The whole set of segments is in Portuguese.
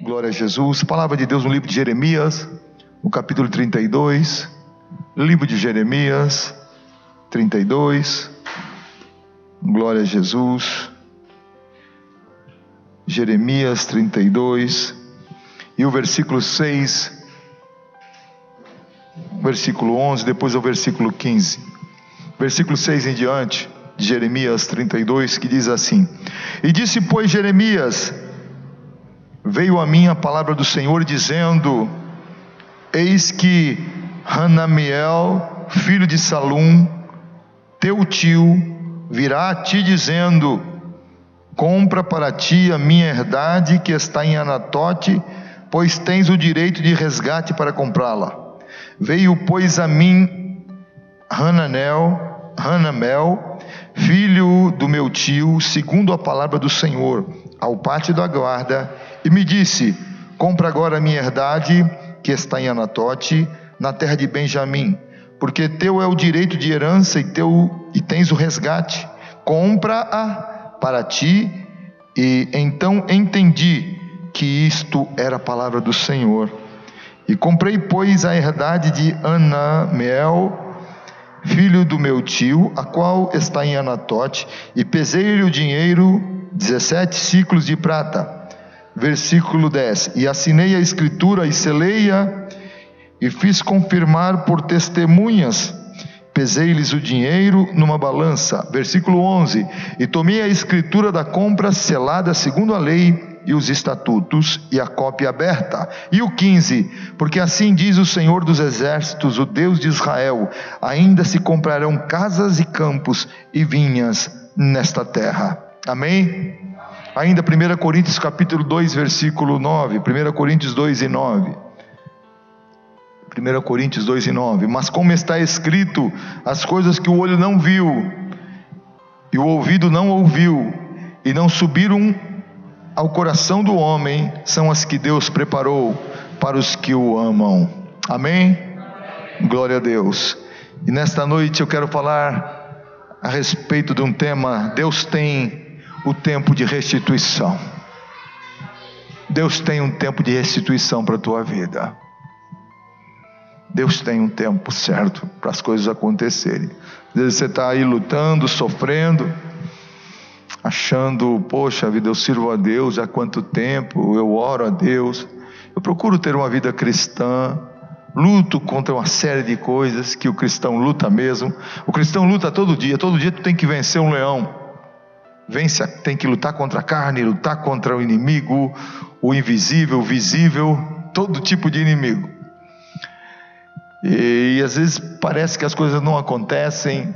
Glória a Jesus. Palavra de Deus no livro de Jeremias, no capítulo 32. Livro de Jeremias 32. Glória a Jesus. Jeremias 32. E o versículo 6, versículo 11, depois o versículo 15. Versículo 6 em diante, de Jeremias 32, que diz assim: E disse, pois, Jeremias: Veio a mim a palavra do Senhor, dizendo: Eis que Hanameel, filho de Salum, teu tio, virá a ti dizendo: Compra para ti a minha herdade que está em Anatote, pois tens o direito de resgate para comprá-la. Veio, pois, a mim Hanameel, filho do meu tio, segundo a palavra do Senhor, ao pátio da guarda, e me disse: Compra agora a minha herdade que está em Anatote, na terra de Benjamim, porque teu é o direito de herança e tens o resgate. Compra-a para ti. E então entendi que isto era a palavra do Senhor. E comprei, pois, a herdade de Hanameel, filho do meu tio, a qual está em Anatote, e pesei-lhe o dinheiro, 17 ciclos de prata. Versículo 10: E assinei a escritura e selei-a, e fiz confirmar por testemunhas. Pesei-lhes o dinheiro numa balança. Versículo 11: E tomei a escritura da compra selada segundo a lei e os estatutos, e a cópia aberta. E o 15: Porque assim diz o Senhor dos exércitos, o Deus de Israel: ainda se comprarão casas e campos e vinhas nesta terra. Amém? Ainda 1 Coríntios capítulo 2, versículo 9. 1 Coríntios 2 e 9. 1 Coríntios 2 e 9. Mas como está escrito, as coisas que o olho não viu, e o ouvido não ouviu, e não subiram ao coração do homem, são as que Deus preparou para os que o amam. Amém? Glória a Deus. E nesta noite eu quero falar a respeito de um tema: Deus tem o tempo de restituição. Deus tem um tempo de restituição para a tua vida. Deus tem um tempo certo para as coisas acontecerem. Às vezes você está aí lutando, sofrendo, achando: poxa vida, eu sirvo a Deus há quanto tempo, eu oro a Deus, eu procuro ter uma vida cristã, luto contra uma série de coisas que o cristão luta mesmo. O cristão luta todo dia tu tem que vencer um leão. Tem que lutar contra a carne, lutar contra o inimigo, o invisível, o visível, todo tipo de inimigo. E às vezes parece que as coisas não acontecem,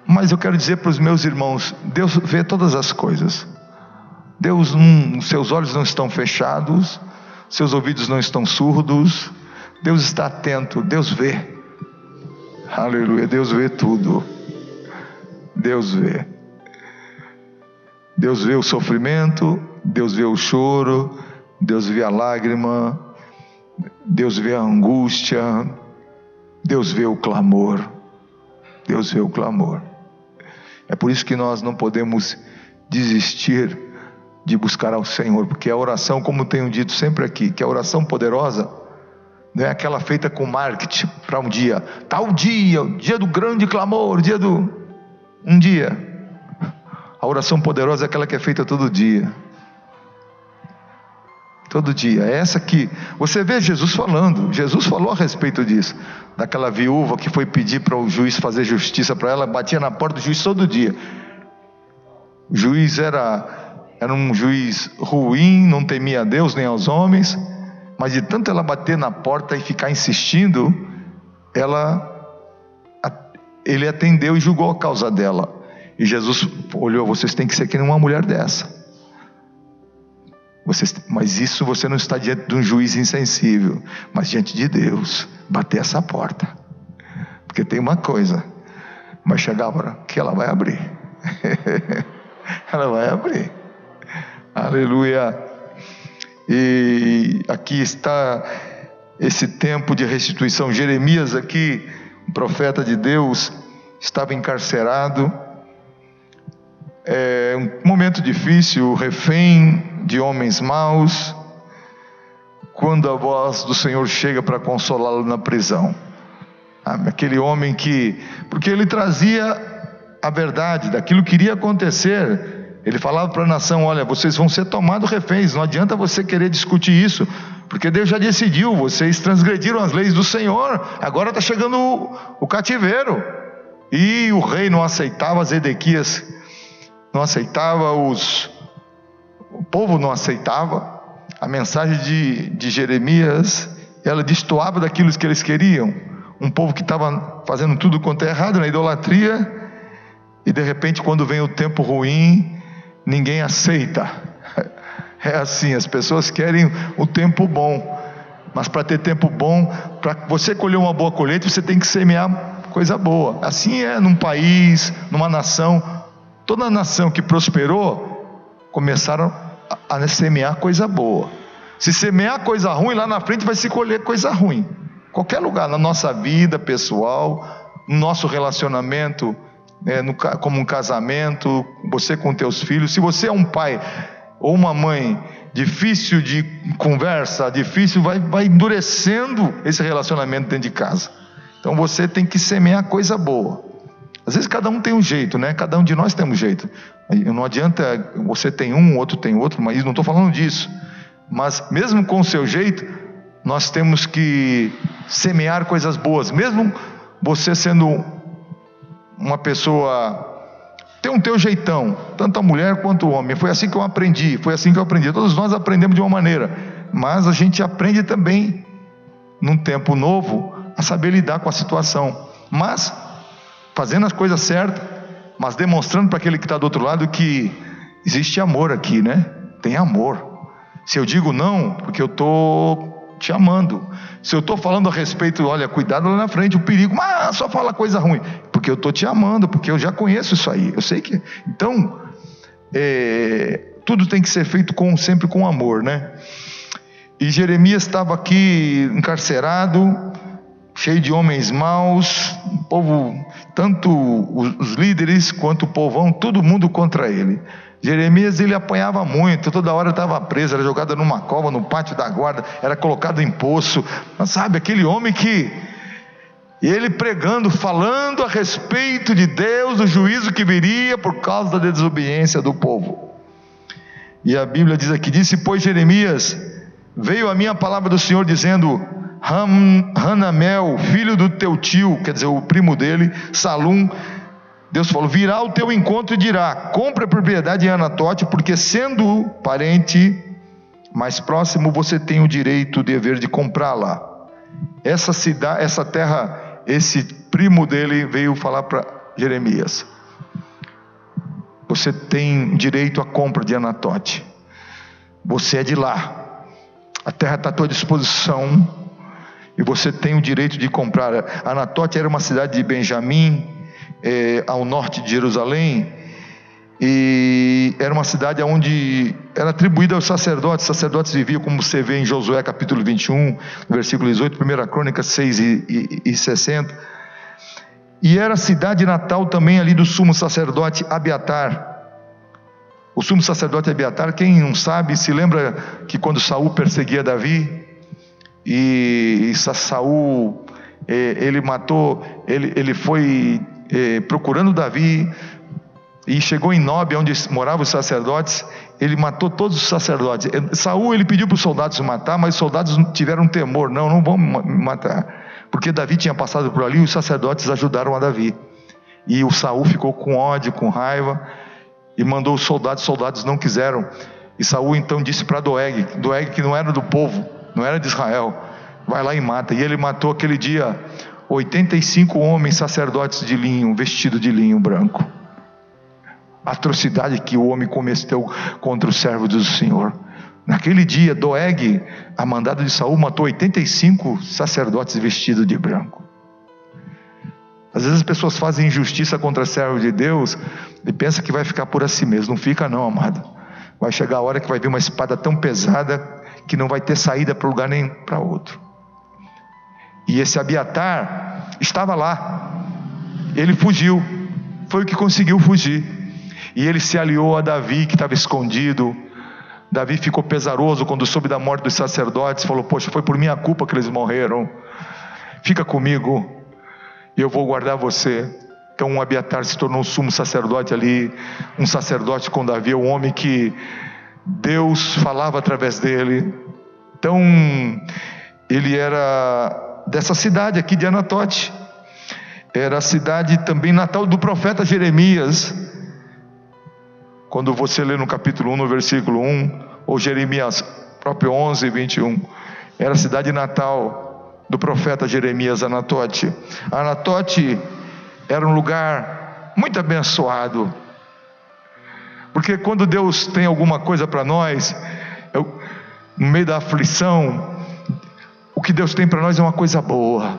mas eu quero dizer para os meus irmãos: Deus vê todas as coisas. Deus, seus olhos não estão fechados, seus ouvidos não estão surdos. Deus está atento, Deus vê. Aleluia, Deus vê tudo. Deus vê. Deus vê o sofrimento, Deus vê o choro, Deus vê a lágrima, Deus vê a angústia, Deus vê o clamor. Deus vê o clamor. É por isso que nós não podemos desistir de buscar ao Senhor, porque a oração, como tenho dito sempre aqui, que a oração poderosa não é aquela feita com marketing para um dia, tal dia, o dia do grande clamor, um dia. A oração poderosa é aquela que é feita todo dia. Todo dia. É essa que você vê Jesus falando. Jesus falou a respeito disso, daquela viúva que foi pedir para o juiz fazer justiça para ela, batia na porta do juiz todo dia. O juiz era um juiz ruim, não temia a Deus nem aos homens, mas de tanto ela bater na porta e ficar insistindo, ele atendeu e julgou a causa dela. E Jesus olhou: vocês têm que ser que nem uma mulher dessa. Mas isso você não está diante de um juiz insensível, mas diante de Deus. Bater essa porta, porque tem uma coisa: vai chegar a hora que ela vai abrir. Ela vai abrir. Aleluia. E aqui está esse tempo de restituição. Jeremias aqui, um profeta de Deus, estava encarcerado. Um momento difícil, refém de homens maus, quando a voz do Senhor chega para consolá-lo na prisão. Aquele homem porque ele trazia a verdade daquilo que iria acontecer. Ele falava para a nação: olha, vocês vão ser tomados reféns, não adianta você querer discutir isso, porque Deus já decidiu, vocês transgrediram as leis do Senhor, agora está chegando o cativeiro. E o rei não aceitava, Zedequias não aceitava, o povo não aceitava a mensagem de Jeremias. Ela destoava daquilo que eles queriam, um povo que estava fazendo tudo quanto é errado, na idolatria. E de repente, quando vem o tempo ruim, ninguém aceita. É assim, as pessoas querem o tempo bom, mas para ter tempo bom, para você colher uma boa colheita, você tem que semear coisa boa. Assim é num país, numa nação. Toda nação que prosperou, começaram a semear coisa boa. Se semear coisa ruim, lá na frente vai se colher coisa ruim. Qualquer lugar, na nossa vida pessoal, no nosso relacionamento, como um casamento, você com teus filhos. Se você é um pai ou uma mãe difícil de conversa, difícil, vai endurecendo esse relacionamento dentro de casa. Então você tem que semear coisa boa. Às vezes cada um tem um jeito, né? Cada um de nós tem um jeito. Não adianta você tem um, outro tem outro, mas não estou falando disso. Mas mesmo com o seu jeito, nós temos que semear coisas boas. Mesmo você sendo uma pessoa, tem um teu jeitão, tanto a mulher quanto o homem. Foi assim que eu aprendi, Todos nós aprendemos de uma maneira, mas a gente aprende também, num tempo novo, a saber lidar com a situação, mas fazendo as coisas certas, mas demonstrando para aquele que está do outro lado que existe amor aqui, né? Tem amor. Se eu digo não, porque eu estou te amando. Se eu estou falando a respeito, olha, cuidado lá na frente, o perigo, mas só fala coisa ruim, porque eu estou te amando, porque eu já conheço isso aí, eu sei que... Então, tudo tem que ser feito sempre com amor, né? E Jeremias estava aqui encarcerado, cheio de homens maus, o povo, tanto os líderes quanto o povão, todo mundo contra ele. Jeremias, ele apanhava muito, toda hora estava preso, era jogado numa cova, no pátio da guarda, era colocado em poço. Mas sabe, aquele homem que... E ele pregando, falando a respeito de Deus, do juízo que viria por causa da desobediência do povo. E a Bíblia diz aqui: disse, pois, Jeremias, veio a minha palavra do Senhor dizendo: Hanamel, filho do teu tio, quer dizer, o primo dele, Salum, Deus falou, virá ao teu encontro e dirá: compre a propriedade em Anatote, porque sendo parente mais próximo, você tem o direito, o dever de comprá-la. Essa cidade, essa terra, esse primo dele veio falar para Jeremias: você tem direito à compra de Anatote, você é de lá, a terra está à tua disposição, e você tem o direito de comprar. Anatote era uma cidade de Benjamim, ao norte de Jerusalém, e era uma cidade onde era atribuída aos sacerdotes. Os sacerdotes viviam, como você vê em Josué capítulo 21, versículo 18, 1 Crônicas 6 e 60, e era a cidade natal também ali do sumo sacerdote Abiatar. O sumo sacerdote Abiatar, quem não sabe, se lembra que quando Saul perseguia Davi, e Saul, ele foi procurando Davi, e chegou em Nob, onde moravam os sacerdotes. Ele matou todos os sacerdotes. Saul, ele pediu para os soldados matar, mas os soldados tiveram temor: não vão matar, porque Davi tinha passado por ali, e os sacerdotes ajudaram a Davi. E o Saul ficou com ódio, com raiva, e mandou os soldados não quiseram. E Saul então disse para Doeg, que não era do povo, não era de Israel: vai lá e mata. E ele matou aquele dia 85 homens sacerdotes de linho, vestido de linho branco. A atrocidade que o homem cometeu contra o servo do Senhor. Naquele dia, Doeg, a mandado de Saul, matou 85 sacerdotes vestidos de branco. Às vezes as pessoas fazem injustiça contra servo de Deus e pensam que vai ficar por assim mesmo. Não fica não, amado. Vai chegar a hora que vai vir uma espada tão pesada que não vai ter saída para um lugar nem para outro. E esse Abiatar estava lá. Ele fugiu. Foi o que conseguiu fugir. E ele se aliou a Davi, que estava escondido Davi ficou pesaroso quando soube da morte dos sacerdotes, falou: poxa, foi por minha culpa que eles morreram, fica comigo e eu vou guardar você. Então Abiatar se tornou um sumo sacerdote ali, um sacerdote com Davi, um homem que Deus falava através dele. Então ele era dessa cidade aqui de Anatote, era a cidade também natal do profeta Jeremias. Quando você lê no capítulo 1, no versículo 1, ou Jeremias próprio 11, 21, era a cidade natal do profeta Jeremias, Anatote. Anatote era um lugar muito abençoado, porque quando Deus tem alguma coisa para nós, no meio da aflição, o que Deus tem para nós é uma coisa boa.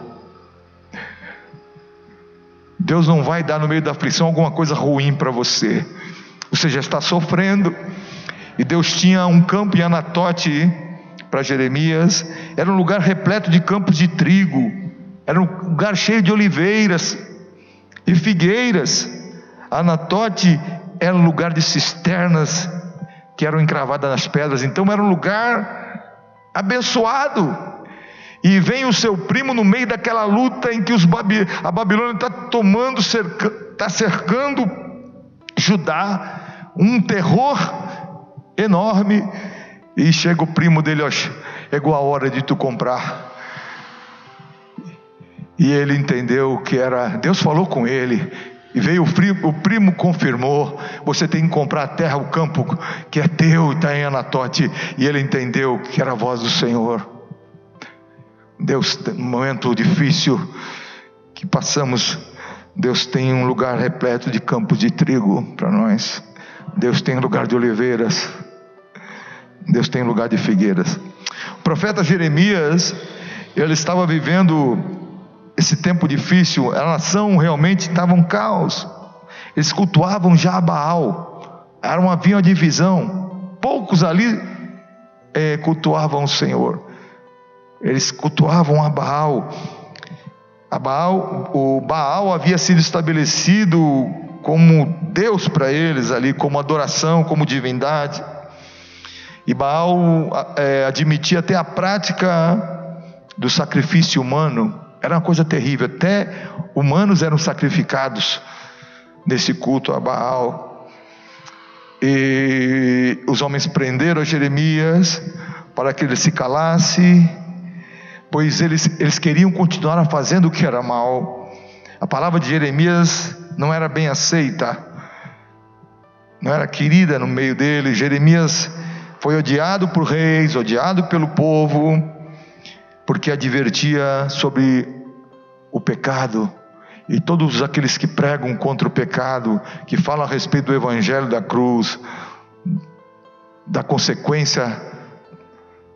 Deus não vai dar no meio da aflição alguma coisa ruim para você. Você já está sofrendo, e Deus tinha um campo em Anatote para Jeremias. Era um lugar repleto de campos de trigo, era um lugar cheio de oliveiras e figueiras. Anatote era um lugar de cisternas que eram encravadas nas pedras. Então era um lugar abençoado. E vem o seu primo no meio daquela luta em que a Babilônia está cercando Judá, um terror enorme. E chega o primo dele: ó, chegou a hora de tu comprar. E ele entendeu que era, Deus falou com ele, e veio o primo confirmou: você tem que comprar a terra, o campo que é teu, está em Anatote. E ele entendeu que era a voz do Senhor. Deus, no momento difícil que passamos, Deus tem um lugar repleto de campos de trigo para nós. Deus tem lugar de oliveiras, Deus tem lugar de figueiras. O profeta Jeremias, ele estava vivendo esse tempo difícil. A nação realmente estava um caos. Eles cultuavam já Baal, havia uma divisão. Poucos ali cultuavam o Senhor. Eles cultuavam a Baal. O Baal havia sido estabelecido como Deus para eles ali, como adoração, como divindade. E Baal admitia até a prática do sacrifício humano. Era uma coisa terrível, até humanos eram sacrificados nesse culto a Baal. E os homens prenderam Jeremias para que ele se calasse, pois eles queriam continuar fazendo o que era mal. A palavra de Jeremias não era bem aceita, não era querida no meio dele. Jeremias foi odiado por reis, odiado pelo povo, porque advertia sobre o pecado. E todos aqueles que pregam contra o pecado, que falam a respeito do evangelho da cruz, da consequência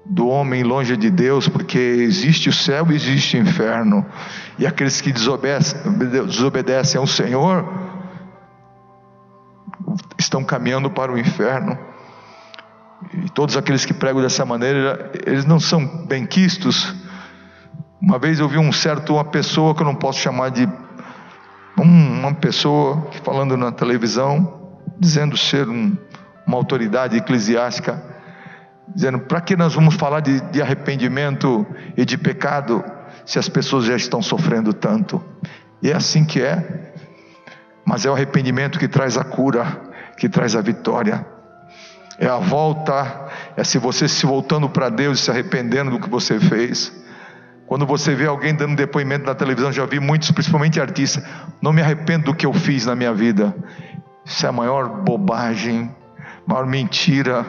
do homem longe de Deus, porque existe o céu e existe o inferno, e aqueles que desobedecem ao Senhor estão caminhando para o inferno. E todos aqueles que pregam dessa maneira, eles não são benquistos. Uma vez eu vi uma pessoa que eu não posso chamar de uma pessoa, que falando na televisão, dizendo ser uma autoridade eclesiástica, dizendo: para que nós vamos falar de arrependimento e de pecado, se as pessoas já estão sofrendo tanto? E é assim que é. Mas é o arrependimento que traz a cura, que traz a vitória. É a volta, é se você se voltando para Deus e se arrependendo do que você fez. Quando você vê alguém dando depoimento na televisão, já vi muitos, principalmente artistas: não me arrependo do que eu fiz na minha vida. Isso é a maior bobagem, maior mentira.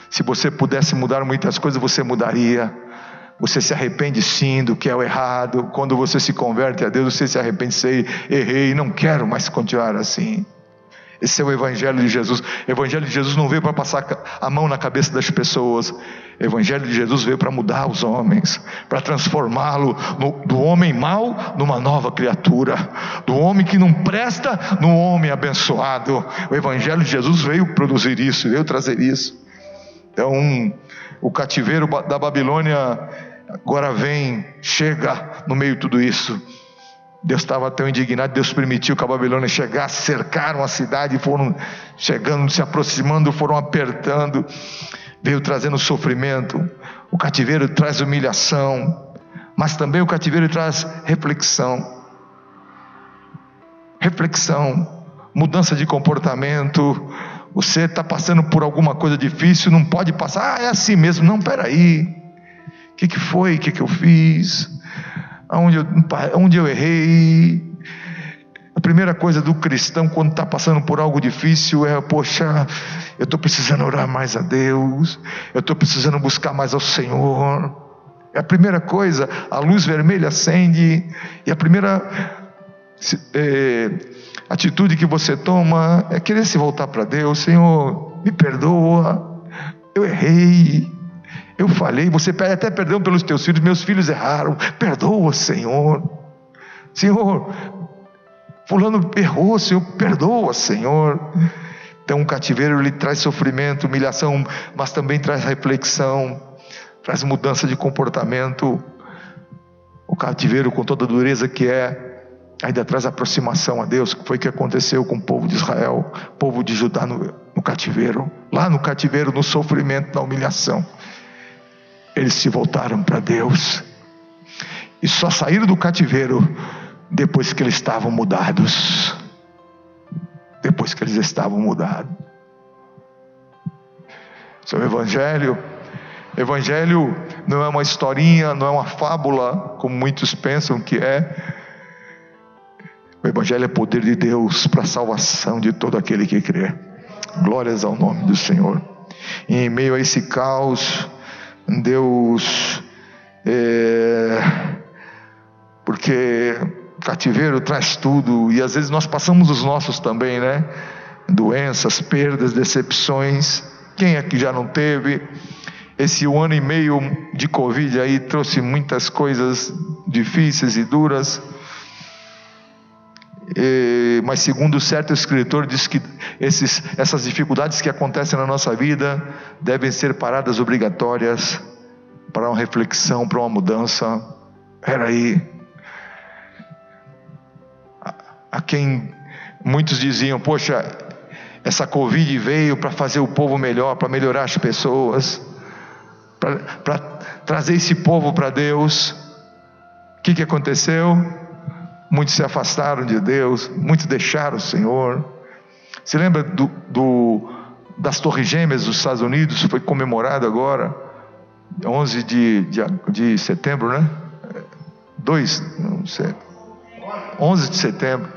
Se você pudesse mudar muitas coisas, você mudaria. Você se arrepende sim do que é o errado. Quando você se converte a Deus, você se arrepende: sei, errei, não quero mais continuar assim. Esse é o Evangelho de Jesus. O Evangelho de Jesus não veio para passar a mão na cabeça das pessoas. O Evangelho de Jesus veio para mudar os homens, para transformá-lo do homem mau numa nova criatura, do homem que não presta num homem abençoado. O Evangelho de Jesus veio produzir isso, veio trazer isso. Então, o cativeiro da Babilônia agora chega no meio de tudo isso. Deus estava tão indignado, Deus permitiu que a Babilônia chegasse, cercaram a cidade, foram chegando, se aproximando, foram apertando. veio trazendo sofrimento. O cativeiro traz humilhação, mas também o cativeiro traz reflexão. Reflexão, mudança de comportamento. Você está passando por alguma coisa difícil, não pode passar, é assim mesmo. Não, peraí, o que foi? O que eu fiz? Onde eu errei? A primeira coisa do cristão quando está passando por algo difícil é: poxa, eu estou precisando orar mais a Deus, eu estou precisando buscar mais ao Senhor. É a primeira coisa. A luz vermelha acende, e a primeira atitude que você toma é querer se voltar para Deus. Senhor, me perdoa, eu errei, eu falhei. Você pede até perdão pelos teus filhos: meus filhos erraram, perdoa, Senhor. Senhor, fulano errou, Senhor, perdoa, Senhor. Então o cativeiro, ele traz sofrimento, humilhação, mas também traz reflexão, traz mudança de comportamento. O cativeiro, com toda a dureza que é, ainda traz aproximação a Deus, que foi o que aconteceu com o povo de Israel, o povo de Judá no cativeiro. Lá no cativeiro, no sofrimento, na humilhação, eles se voltaram para Deus, e só saíram do cativeiro depois que eles estavam mudados. Depois que eles estavam mudados. Seu Evangelho não é uma historinha, não é uma fábula, como muitos pensam que é. O Evangelho é poder de Deus para a salvação de todo aquele que crê. Glórias ao nome do Senhor. E em meio a esse caos, Deus, porque o cativeiro traz tudo, e às vezes nós passamos os nossos também, né? Doenças, perdas, decepções. Quem aqui já não teve? Esse 1 ano e meio de Covid aí trouxe muitas coisas difíceis e duras. Mas segundo certo escritor, diz que essas dificuldades que acontecem na nossa vida devem ser paradas obrigatórias para uma reflexão, para uma mudança. Peraí, a quem muitos diziam: poxa, essa Covid veio para fazer o povo melhor, para melhorar as pessoas, para trazer esse povo para Deus. O que aconteceu? Muitos se afastaram de Deus, muitos deixaram o Senhor. Se lembra das Torres Gêmeas dos Estados Unidos? Foi comemorado agora, 11 de setembro, né? 11 de setembro.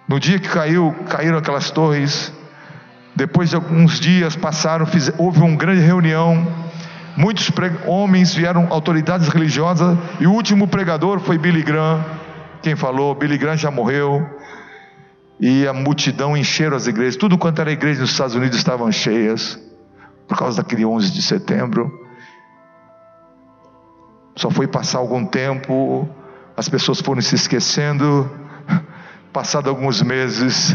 No dia que caíram aquelas torres, depois de alguns dias passaram, houve uma grande reunião. Muitos homens vieram, autoridades religiosas, e o último pregador foi Billy Graham. Quem falou? Billy Graham já morreu. E a multidão encheram as igrejas. Tudo quanto era igreja nos Estados Unidos estavam cheias, por causa daquele 11 de setembro. Só foi passar algum tempo, as pessoas foram se esquecendo. Passado alguns meses,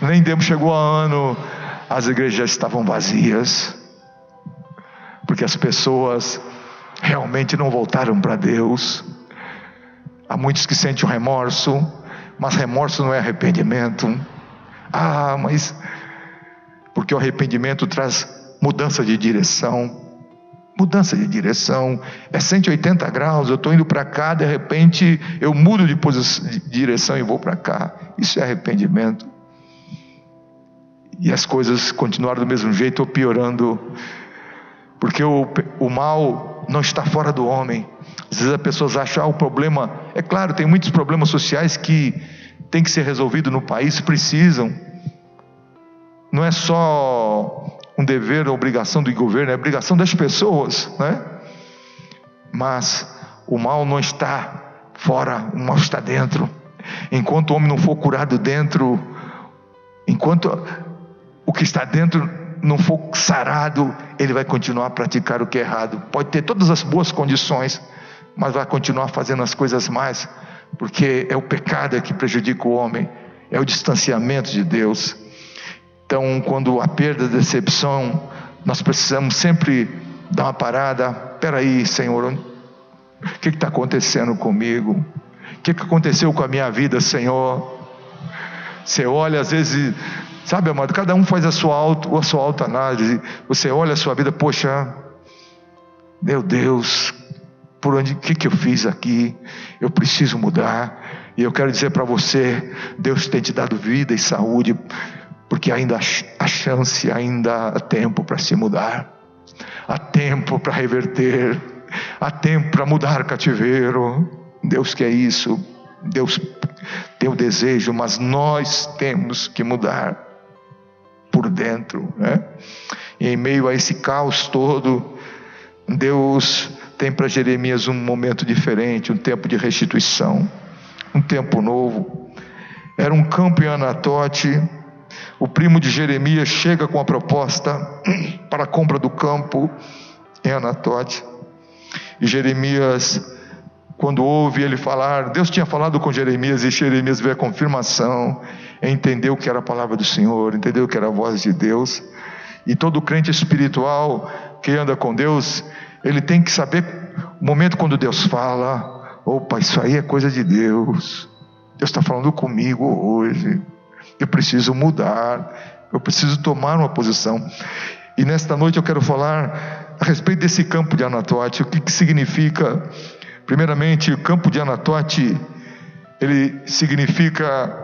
nem tempo chegou a ano, as igrejas já estavam vazias, porque as pessoas realmente não voltaram para Deus. Há muitos que sentem o remorso, mas remorso não é arrependimento. Mas porque o arrependimento traz mudança de direção. Mudança de direção é 180 graus. Eu estou indo para cá, de repente eu mudo de direção e vou para cá. Isso é arrependimento. E as coisas continuaram do mesmo jeito ou piorando, porque o mal não está fora do homem. Às vezes as pessoas acham o problema. É claro, tem muitos problemas sociais que tem que ser resolvido no país, precisam. Não é só um dever ou obrigação do governo, é obrigação das pessoas, né? Mas o mal não está fora, o mal está dentro. Enquanto o homem não for curado dentro, enquanto o que está dentro não for sarado, ele vai continuar a praticar o que é errado. Pode ter todas as boas condições, mas vai continuar fazendo as coisas mais, porque é o pecado que prejudica o homem, é o distanciamento de Deus. Então, quando há perda, decepção, nós precisamos sempre dar uma parada. Peraí, Senhor, o que está acontecendo comigo? O que aconteceu com a minha vida, Senhor? Você olha, às vezes Sabe, amado, cada um faz a sua autoanálise. Você olha a sua vida, poxa, meu Deus, o que eu fiz aqui? Eu preciso mudar. E eu quero dizer para você, Deus tem te dado vida e saúde, porque ainda há chance, ainda há tempo para se mudar, há tempo para reverter, há tempo para mudar cativeiro. Deus quer isso, Deus tem o desejo, mas nós temos que mudar por dentro, né? E em meio a esse caos todo, Deus tem para Jeremias um momento diferente, um tempo de restituição, um tempo novo. Era um campo em Anatote. O primo de Jeremias chega com a proposta para a compra do campo em Anatote. E Jeremias, quando ouve ele falar, Deus tinha falado com Jeremias, e Jeremias vê a confirmação, entendeu que era a palavra do Senhor, entendeu que era a voz de Deus. E todo crente espiritual que anda com Deus, ele tem que saber o momento quando Deus fala: opa, isso aí é coisa de Deus, Deus está falando comigo hoje, eu preciso mudar, eu preciso tomar uma posição. E nesta noite eu quero falar a respeito desse campo de Anatote. O que significa? Primeiramente, o campo de Anatote, ele significa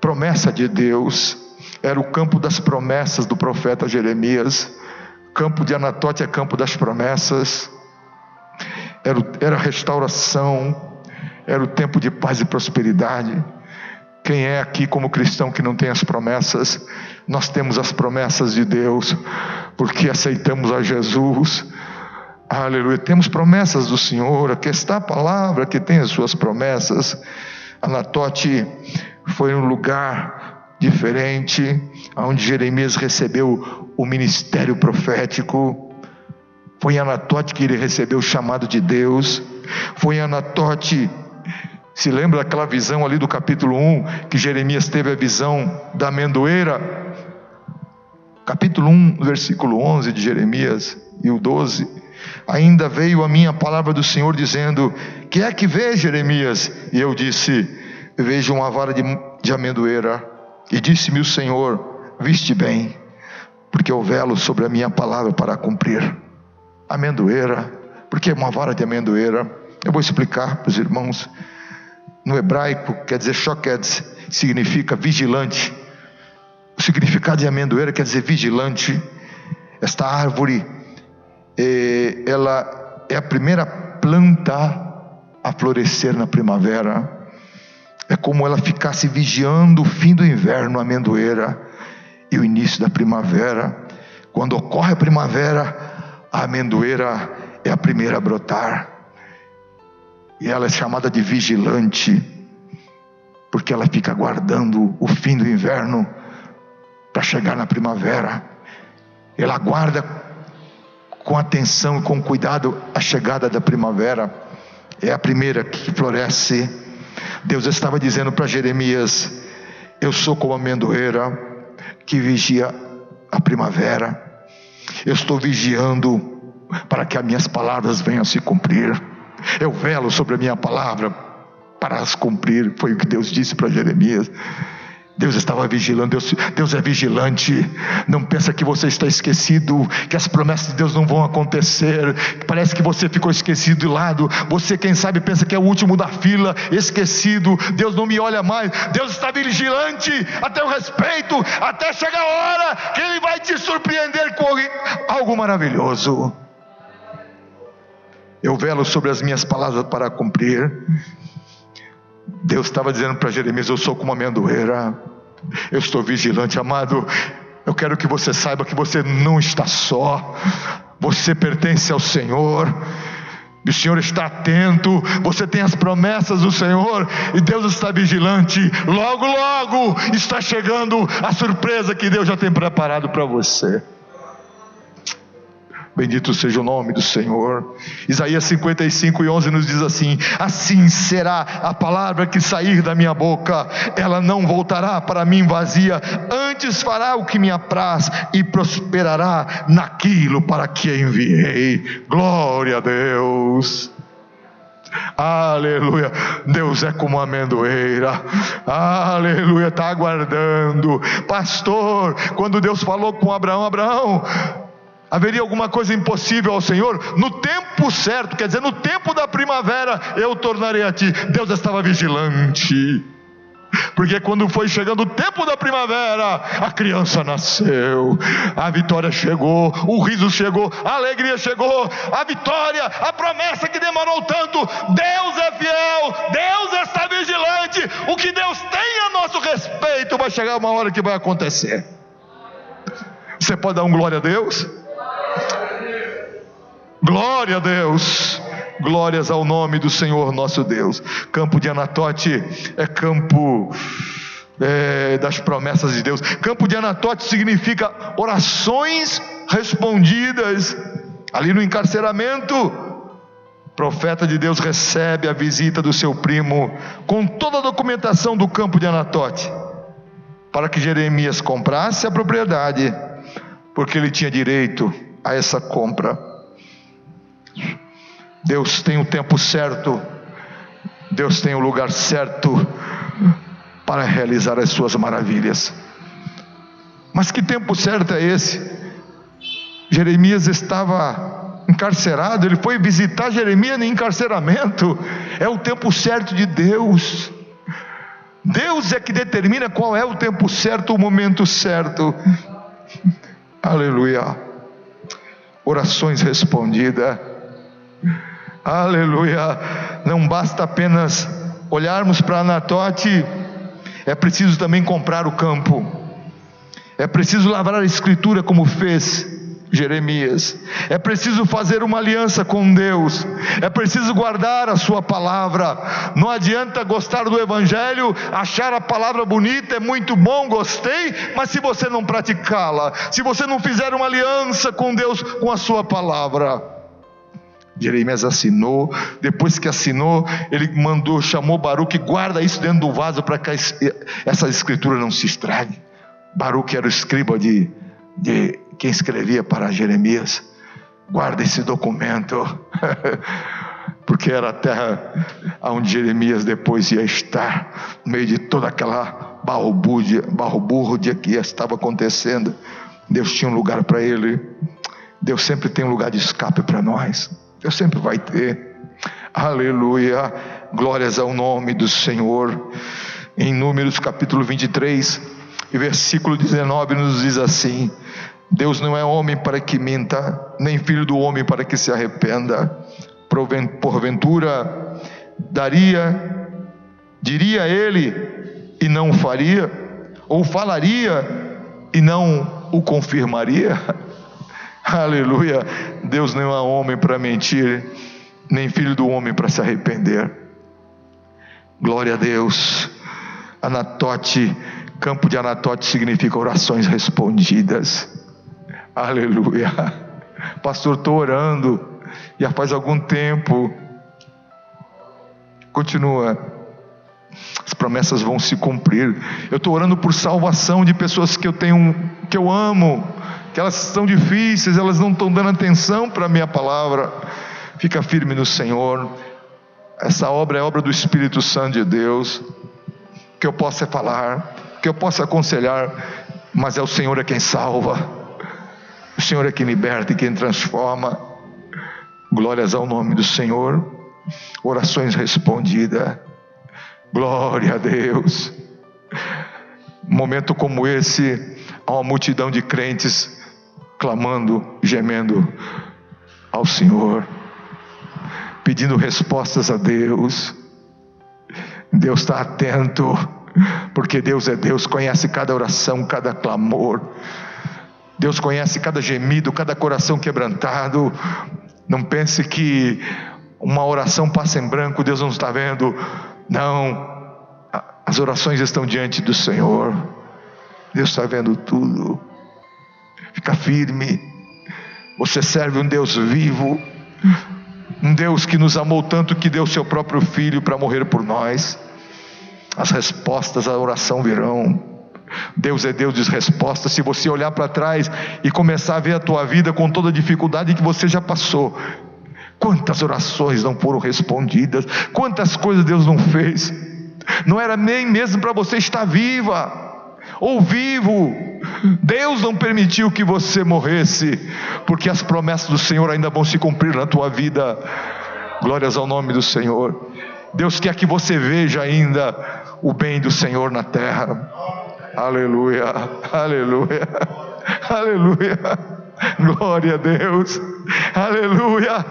promessa de Deus. Era o campo das promessas do profeta Jeremias. Campo de Anatote é campo das promessas. Era restauração, era o tempo de paz e prosperidade. Quem é aqui como cristão que não tem as promessas? Nós temos as promessas de Deus, porque aceitamos a Jesus. Aleluia, temos promessas do Senhor. Aqui está a palavra que tem as suas promessas. Anatote foi um lugar diferente, onde Jeremias recebeu o ministério profético. Foi em Anatote que ele recebeu o chamado de Deus. Foi em Anatote, se lembra daquela visão ali do capítulo 1, que Jeremias teve a visão da amendoeira? Capítulo 1, versículo 11 de Jeremias e o 12. Ainda veio a minha palavra do Senhor dizendo: que é que vê, Jeremias? E eu disse: vejo uma vara de amendoeira. E disse-me o Senhor: viste bem, porque eu velo sobre a minha palavra para cumprir. Amendoeira, porque é uma vara de amendoeira. Eu vou explicar para os irmãos. No hebraico quer dizer shoked, significa vigilante. O significado de amendoeira quer dizer vigilante. Esta árvore, ela é a primeira planta a florescer na primavera. É como ela ficasse vigiando o fim do inverno, a amendoeira, e o início da primavera. Quando ocorre a primavera, a amendoeira é a primeira a brotar. E ela é chamada de vigilante, porque ela fica aguardando o fim do inverno para chegar na primavera. Ela aguarda com atenção e com cuidado a chegada da primavera. É a primeira que floresce. Deus estava dizendo para Jeremias: eu sou como a amendoeira que vigia a primavera. Eu estou vigiando para que as minhas palavras venham a se cumprir. Eu velo sobre a minha palavra para as cumprir. Foi o que Deus disse para Jeremias. Deus estava vigilando. Deus é vigilante. Não pensa que você está esquecido, que as promessas de Deus não vão acontecer. Parece que você ficou esquecido de lado. Você, quem sabe, pensa que é o último da fila, esquecido. Deus não me olha mais. Deus está vigilante a teu respeito, até chegar a hora que Ele vai te surpreender com algo maravilhoso. Eu velo sobre as minhas palavras para cumprir. Deus estava dizendo para Jeremias: eu sou como uma amendoeira, eu estou vigilante. Amado, eu quero que você saiba que você não está só. Você pertence ao Senhor. O Senhor está atento. Você tem as promessas do Senhor, e Deus está vigilante. Logo, logo está chegando a surpresa que Deus já tem preparado para você. Bendito seja o nome do Senhor. Isaías 55:11 nos diz assim: assim será a palavra que sair da minha boca, ela não voltará para mim vazia, antes fará o que me apraz e prosperará naquilo para que a enviei. Glória a Deus. Aleluia. Deus é como uma amendoeira. Aleluia. Está aguardando. Pastor, quando Deus falou com Abraão: Abraão, haveria alguma coisa impossível ao Senhor? No tempo certo, quer dizer, no tempo da primavera, eu tornarei a ti. Deus estava vigilante, porque quando foi chegando o tempo da primavera, a criança nasceu, a vitória chegou, o riso chegou, a alegria chegou, a vitória, a promessa que demorou tanto. Deus é fiel, Deus está vigilante. O que Deus tem a nosso respeito, vai chegar uma hora que vai acontecer. Você pode dar um glória a Deus? Glória a Deus. Glórias ao nome do Senhor nosso Deus. Campo de Anatote é campo das promessas de Deus. Campo de Anatote significa orações respondidas. Ali no encarceramento, o profeta de Deus recebe a visita do seu primo com toda a documentação do campo de Anatote, para que Jeremias comprasse a propriedade, porque ele tinha direito a essa compra. Deus tem o tempo certo, Deus tem o lugar certo para realizar as suas maravilhas. Mas que tempo certo é esse? Jeremias estava encarcerado, ele foi visitar Jeremias no encarceramento. É o tempo certo de Deus. Deus é que determina qual é o tempo certo, o momento certo. Aleluia. Orações respondidas. Aleluia. Não basta apenas olharmos para Anatote, é preciso também comprar o campo, é preciso lavrar a escritura como fez Jeremias, é preciso fazer uma aliança com Deus, é preciso guardar a sua palavra. Não adianta gostar do evangelho, achar a palavra bonita, é muito bom, gostei, mas se você não praticá-la, se você não fizer uma aliança com Deus, com a sua palavra. Jeremias assinou. Depois que assinou, ele chamou Baruque: guarda isso dentro do vaso para que essa escritura não se estrague. Baruque era o escriba de quem escrevia para Jeremias. Guarda esse documento, porque era a terra onde Jeremias depois ia estar, no meio de toda aquela balbúrdia que estava acontecendo. Deus tinha um lugar para ele. Deus sempre tem um lugar de escape para nós. Deus sempre vai ter. Aleluia. Glórias ao nome do Senhor. Em Números capítulo 23 e versículo 19 nos diz assim: Deus não é homem para que minta, nem filho do homem para que se arrependa. Porventura diria ele e não faria, ou falaria e não o confirmaria? Aleluia. Deus não é homem para mentir, nem filho do homem para se arrepender. Glória a Deus. Anatote, campo de Anatote significa orações respondidas. Aleluia. Pastor, estou orando já faz algum tempo. Continua. As promessas vão se cumprir. Eu estou orando por salvação de pessoas que eu amo, que elas são difíceis, elas não estão dando atenção para a minha palavra. Fica firme no Senhor. Essa obra é obra do Espírito Santo de Deus. Que eu possa falar, que eu possa aconselhar, mas é o Senhor é quem salva, o Senhor é quem liberta e quem transforma. Glórias ao nome do Senhor. Orações respondidas. Glória a Deus. Momento como esse, há uma multidão de crentes clamando, gemendo ao Senhor, pedindo respostas a Deus. Deus está atento, porque Deus é Deus, conhece cada oração, cada clamor. Deus conhece cada gemido, cada coração quebrantado. Não pense que uma oração passa em branco, Deus não está vendo. Não, as orações estão diante do Senhor. Deus está vendo tudo. Fica firme. Você serve um Deus vivo, um Deus que nos amou tanto que deu seu próprio Filho para morrer por nós. As respostas à oração virão. Deus é Deus de respostas. Se você olhar para trás e começar a ver a tua vida com toda a dificuldade que você já passou, Quantas orações não foram respondidas, quantas coisas Deus não fez. Não era nem mesmo para você estar viva ou vivo. Deus não permitiu que você morresse, porque as promessas do Senhor ainda vão se cumprir na tua vida. Glórias ao nome do Senhor. Deus quer que você veja ainda o bem do Senhor na terra. Aleluia, aleluia, aleluia. Glória a Deus, aleluia,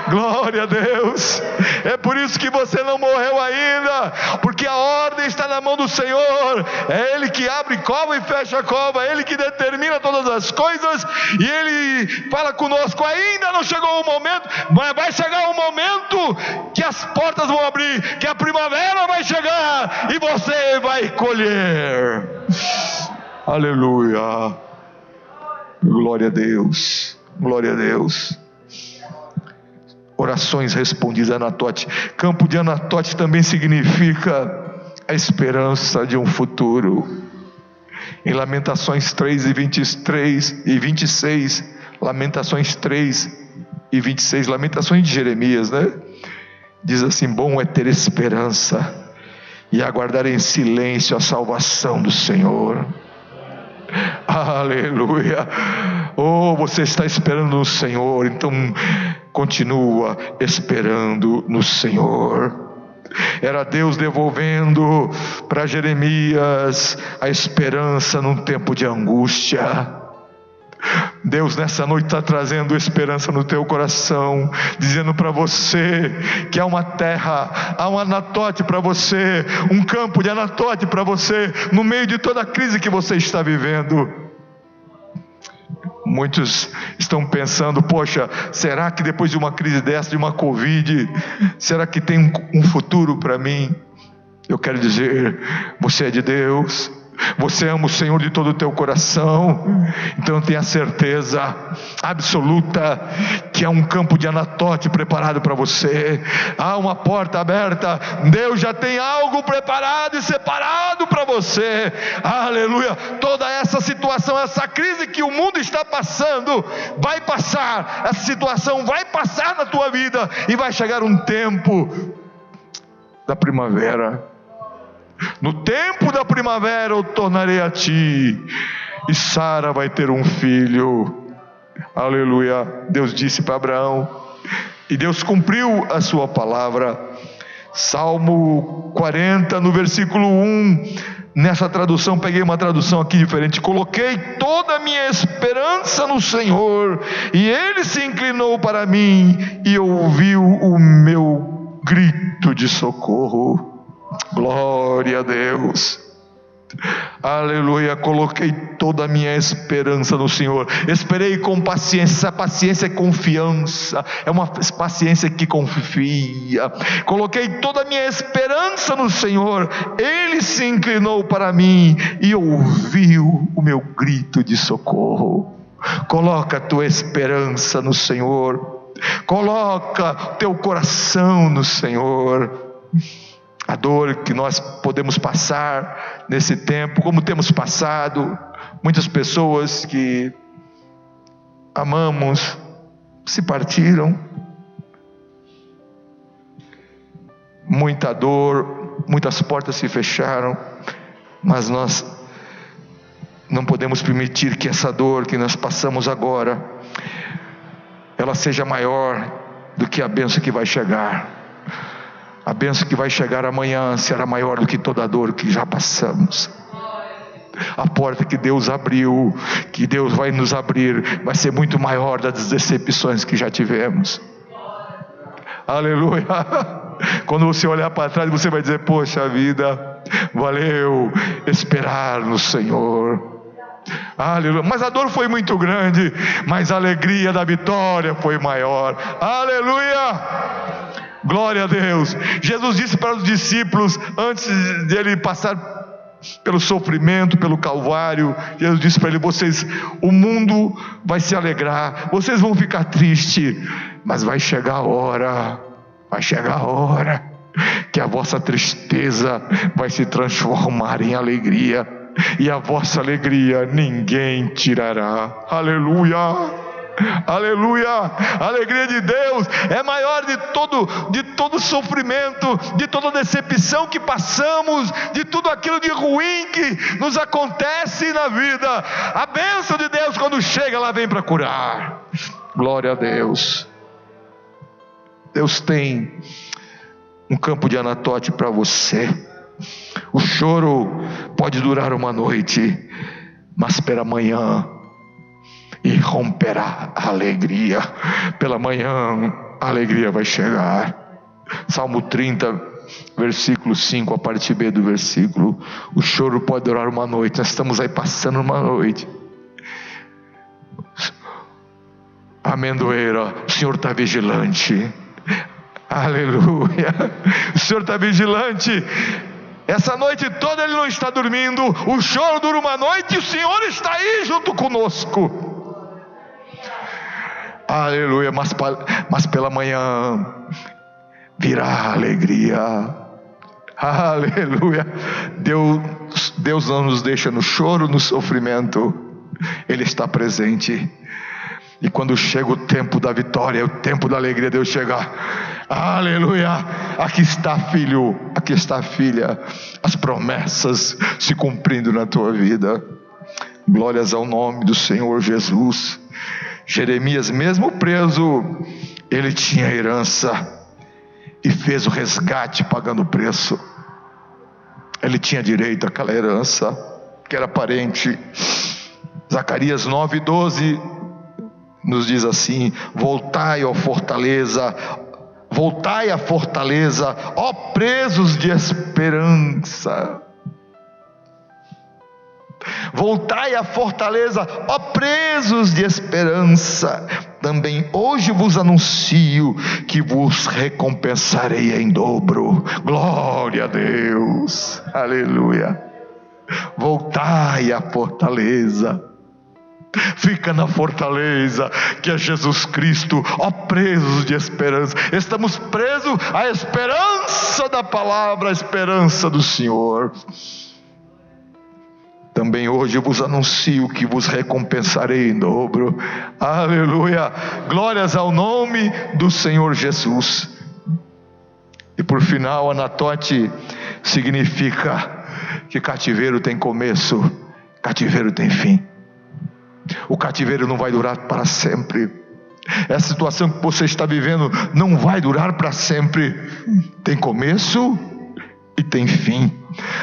glória a Deus. É por isso que você não morreu ainda, porque a ordem está na mão do Senhor. É Ele que abre cova e fecha a cova, é Ele que determina todas as coisas, e Ele fala conosco. Ainda não chegou o momento, mas vai chegar o momento que as portas vão abrir, que a primavera vai chegar e você vai colher. Aleluia. Glória a Deus, glória a Deus. Orações respondidas. Anatote. Campo de Anatote também significa a esperança de um futuro. Em Lamentações 3 e 23 e 26, Lamentações 3 e 26, Lamentações de Jeremias, né? Diz assim: bom é ter esperança e aguardar em silêncio a salvação do Senhor. Aleluia. Oh, você está esperando no Senhor, então continua esperando no Senhor. Era Deus devolvendo para Jeremias a esperança num tempo de angústia. Deus nessa noite está trazendo esperança no teu coração, dizendo para você que há uma terra, há um Anatote para você, um campo de Anatote para você, no meio de toda a crise que você está vivendo. Muitos estão pensando: poxa, será que depois de uma crise dessa, de uma Covid, será que tem um futuro para mim? Eu quero dizer, você é de Deus, você ama o Senhor de todo o teu coração, então tenha certeza absoluta que há um campo de Anatote preparado para você, há uma porta aberta, Deus já tem algo preparado e separado para você. Aleluia. Toda essa situação, essa crise que o mundo está passando, vai passar, essa situação vai passar na tua vida, e vai chegar um tempo da primavera. No tempo da primavera eu tornarei a ti, e Sara vai ter um filho. Aleluia. Deus disse para Abraão, e Deus cumpriu a sua palavra. Salmo 40, no versículo 1, nessa tradução, peguei uma tradução aqui diferente: coloquei toda a minha esperança no Senhor, e Ele se inclinou para mim e ouviu o meu grito de socorro. Glória a Deus. Aleluia. Coloquei toda a minha esperança no Senhor. Esperei com paciência. Essa paciência é confiança, é uma paciência que confia. Coloquei toda a minha esperança no Senhor, Ele se inclinou para mim e ouviu o meu grito de socorro. Coloca a tua esperança no Senhor, coloca teu coração no Senhor. A dor que nós podemos passar nesse tempo, como temos passado, muitas pessoas que amamos se partiram, muita dor, muitas portas se fecharam, mas nós não podemos permitir que essa dor que nós passamos agora, ela seja maior do que a bênção que vai chegar. A bênção que vai chegar amanhã será maior do que toda a dor que já passamos. A porta que Deus abriu, que Deus vai nos abrir, vai ser muito maior das decepções que já tivemos. Aleluia. Quando você olhar para trás, você vai dizer: poxa vida, valeu esperar no Senhor. Aleluia. Mas a dor foi muito grande, mas a alegria da vitória foi maior. Aleluia. Glória a Deus. Jesus disse para os discípulos, antes de ele passar pelo sofrimento, pelo Calvário, Jesus disse para ele: o mundo vai se alegrar, vocês vão ficar tristes, mas vai chegar a hora que a vossa tristeza vai se transformar em alegria, e a vossa alegria ninguém tirará. Aleluia. Aleluia! A alegria de Deus é maior de todo sofrimento, de toda decepção que passamos, de tudo aquilo de ruim que nos acontece na vida. A bênção de Deus, quando chega, ela vem para curar. Glória a Deus. Deus tem um campo de Anatote para você. O choro pode durar uma noite, mas pela manhã irromperá a alegria. Pela manhã a alegria vai chegar. Salmo 30, versículo 5, a parte B do versículo. O choro pode durar uma noite. Nós estamos aí passando uma noite. Amendoeira, o Senhor está vigilante. Aleluia. O Senhor está vigilante. Essa noite toda Ele não está dormindo. O choro dura uma noite e o Senhor está aí junto conosco. Aleluia. Mas pela manhã virá a alegria. Aleluia. Deus não nos deixa no choro, no sofrimento. Ele está presente. E quando chega o tempo da vitória, o tempo da alegria, Deus chega. Aleluia. Aqui está, filho, aqui está, filha. As promessas se cumprindo na tua vida. Glórias ao nome do Senhor Jesus. Jeremias, mesmo preso, ele tinha herança e fez o resgate pagando o preço. Ele tinha direito àquela herança, que era parente. Zacarias 9:12 nos diz assim: voltai à fortaleza, ó presos de esperança. Voltai à fortaleza, ó presos de esperança. Também hoje vos anuncio que vos recompensarei em dobro. Glória a Deus, aleluia. Voltai à fortaleza. Fica na fortaleza que é Jesus Cristo, ó presos de esperança. Estamos presos à esperança da palavra, à esperança do Senhor. Também hoje eu vos anuncio que vos recompensarei em dobro. Aleluia. Glórias ao nome do Senhor Jesus. E por final, Anatote significa que cativeiro tem começo, cativeiro tem fim. O cativeiro não vai durar para sempre. Essa situação que você está vivendo não vai durar para sempre. Tem começo e tem fim.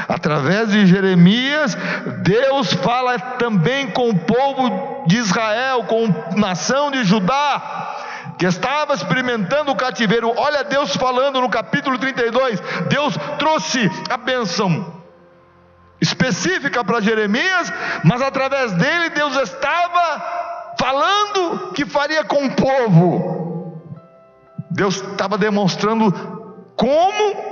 Através de Jeremias, Deus fala também com o povo de Israel, com a nação de Judá, que estava experimentando o cativeiro. Olha Deus falando no capítulo 32. Deus trouxe a bênção específica para Jeremias, mas através dele Deus estava falando que faria com o povo. Deus estava demonstrando como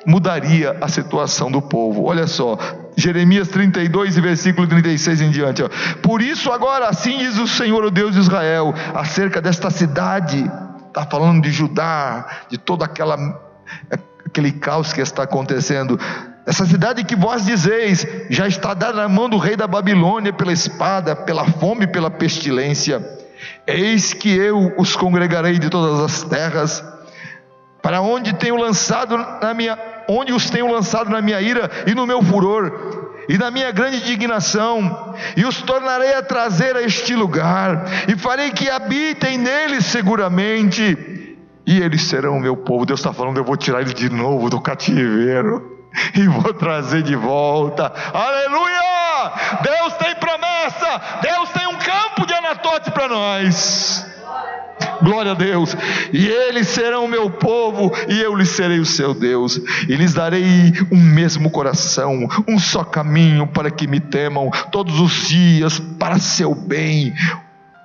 mudaria a situação do povo. Olha só, Jeremias 32 e versículo 36 em diante, ó. Por isso agora assim diz o Senhor, o Deus de Israel, acerca desta cidade. Está falando de Judá, de todo aquele caos que está acontecendo. Essa cidade que vós dizeis, já está dada na mão do rei da Babilônia, pela espada, pela fome, pela pestilência. Eis que eu os congregarei de todas as terras, para onde os tenho lançado na minha ira e no meu furor, e na minha grande indignação, e os tornarei a trazer a este lugar, e farei que habitem neles seguramente, e eles serão o meu povo. Deus está falando: eu vou tirar eles de novo do cativeiro e vou trazer de volta. Aleluia! Deus tem promessa, Deus tem um campo de Anatote para nós. Glória a Deus. E eles serão o meu povo, e eu lhes serei o seu Deus, e lhes darei um mesmo coração, um só caminho, para que me temam todos os dias, para seu bem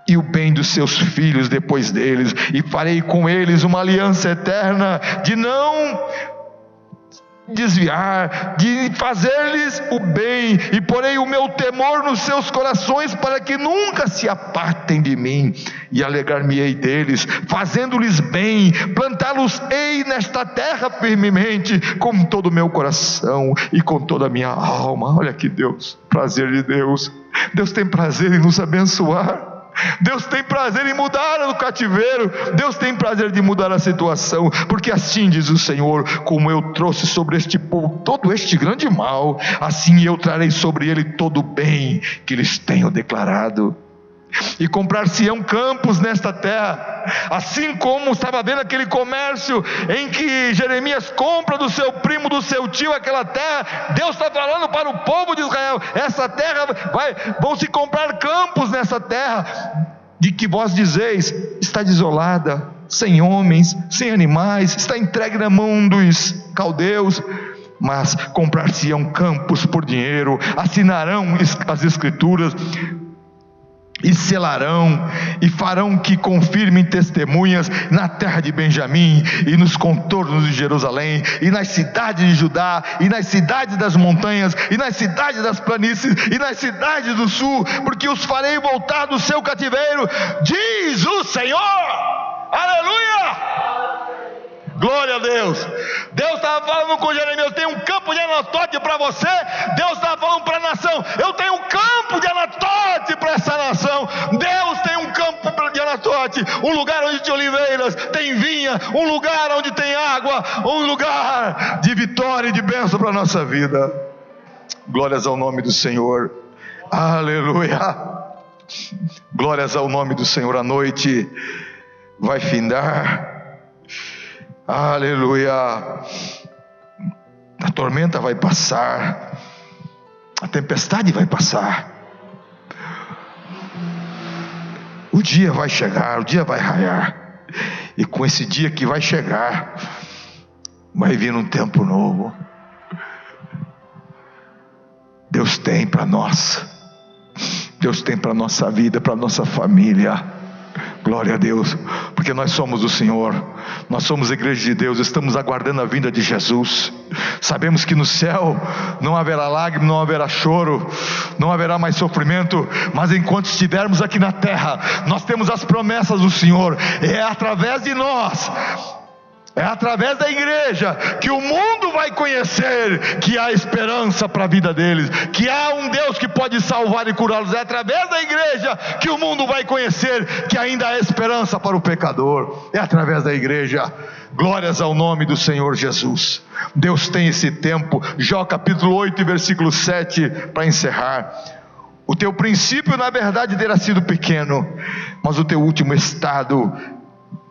e o bem dos seus filhos depois deles, e farei com eles uma aliança eterna, de não desviar, de fazer-lhes o bem, e porei o meu temor nos seus corações, para que nunca se apartem de mim, e alegrar-me-ei deles, fazendo-lhes bem, plantá-los-ei nesta terra firmemente, com todo o meu coração e com toda a minha alma. Olha que Deus, prazer de Deus. Deus tem prazer em nos abençoar. Deus tem prazer em mudar o cativeiro. Deus tem prazer de mudar a situação, porque assim diz o Senhor: como eu trouxe sobre este povo todo este grande mal, assim eu trarei sobre ele todo o bem que lhes tenho declarado. E comprar-se-ão campos nesta terra, assim como estava vendo aquele comércio em que Jeremias compra do seu primo, do seu tio, aquela terra. Deus está falando para o povo de Israel: essa terra vão se comprar campos nessa terra, de que vós dizeis, está desolada, sem homens, sem animais, está entregue na mão dos caldeus. Mas comprar-se-ão campos por dinheiro, assinarão as escrituras, e selarão, e farão que confirmem testemunhas na terra de Benjamim, e nos contornos de Jerusalém, e nas cidades de Judá, e nas cidades das montanhas, e nas cidades das planícies, e nas cidades do sul, porque os farei voltar do seu cativeiro, diz o Senhor. Aleluia! Glória a Deus. Deus estava falando com Jeremias: eu tenho um campo de Anatote para você. Deus estava falando para a nação: eu tenho um campo de Anatote para essa nação. Deus tem um campo de Anatote, um lugar onde tem oliveiras, tem vinha, um lugar onde tem água, um lugar de vitória e de bênção para a nossa vida. Glórias ao nome do Senhor. Aleluia. Glórias ao nome do Senhor. A noite vai findar. Aleluia. A tormenta vai passar, a tempestade vai passar, o dia vai chegar, o dia vai raiar, e com esse dia que vai chegar, vai vir um tempo novo. Deus tem para nós, Deus tem para a nossa vida, para a nossa família. Glória a Deus, porque nós somos do Senhor, nós somos a igreja de Deus, estamos aguardando a vinda de Jesus. Sabemos que no céu não haverá lágrima, não haverá choro, não haverá mais sofrimento, mas enquanto estivermos aqui na terra, nós temos as promessas do Senhor. É através de nós, é através da igreja que o mundo vai conhecer que há esperança para a vida deles, que há um Deus que pode salvar e curá-los. É através da igreja que o mundo vai conhecer que ainda há esperança para o pecador. É através da igreja. Glórias ao nome do Senhor Jesus. Deus tem esse tempo. Jó capítulo 8 versículo 7, para encerrar: o teu princípio na verdade terá sido pequeno, mas o teu último estado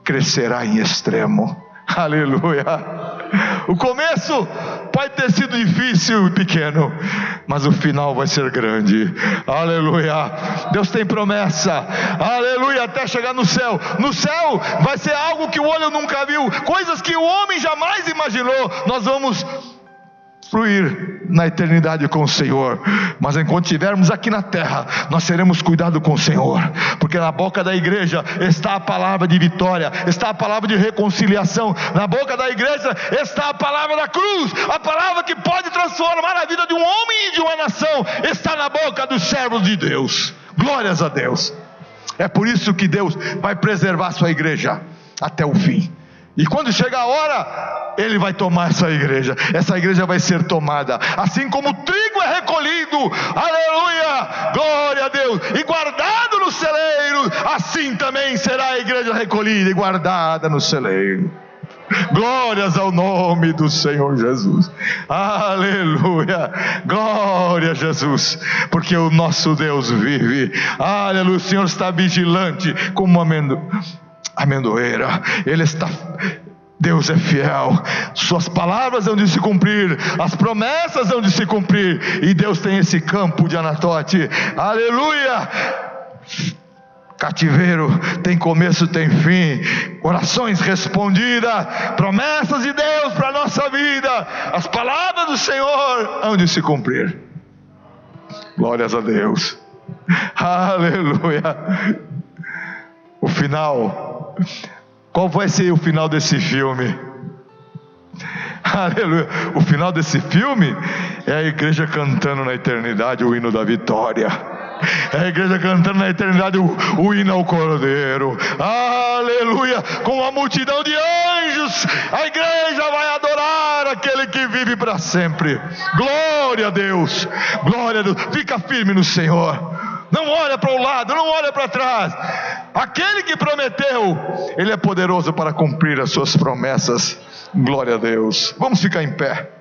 crescerá em extremo. Aleluia. O começo pode ter sido difícil e pequeno, mas o final vai ser grande. Aleluia. Deus tem promessa. Aleluia. Até chegar no céu. No céu vai ser algo que o olho nunca viu, coisas que o homem jamais imaginou. Nós vamos fluir na eternidade com o Senhor, mas enquanto estivermos aqui na terra, nós seremos cuidados com o Senhor, porque na boca da igreja está a palavra de vitória, está a palavra de reconciliação. Na boca da igreja está a palavra da cruz, a palavra que pode transformar a vida de um homem e de uma nação, está na boca dos servos de Deus. Glórias a Deus. É por isso que Deus vai preservar a sua igreja até o fim. E quando chegar a hora, Ele vai tomar essa igreja vai ser tomada, assim como o trigo é recolhido, aleluia, glória a Deus, e guardado no celeiro, assim também será a igreja recolhida e guardada no celeiro. Glórias ao nome do Senhor Jesus. Aleluia. Glória a Jesus, porque o nosso Deus vive. Aleluia. O Senhor está vigilante como amendoeira. Ele está... Deus é fiel, suas palavras hão de se cumprir, as promessas hão de se cumprir, e Deus tem esse campo de Anatote. Aleluia. Cativeiro tem começo, tem fim, orações respondidas, promessas de Deus para a nossa vida, as palavras do Senhor hão de se cumprir. Glórias a Deus. Aleluia. O final, qual vai ser o final desse filme? Aleluia. O final desse filme é a igreja cantando na eternidade o hino da vitória. É a igreja cantando na eternidade o hino ao Cordeiro. Aleluia. Com uma multidão de anjos, a igreja vai adorar aquele que vive para sempre. Glória a Deus. Glória a Deus. Fica firme no Senhor. Não olha para o lado, não olha para trás. Aquele que prometeu, Ele é poderoso para cumprir as suas promessas. Glória a Deus. Vamos ficar em pé.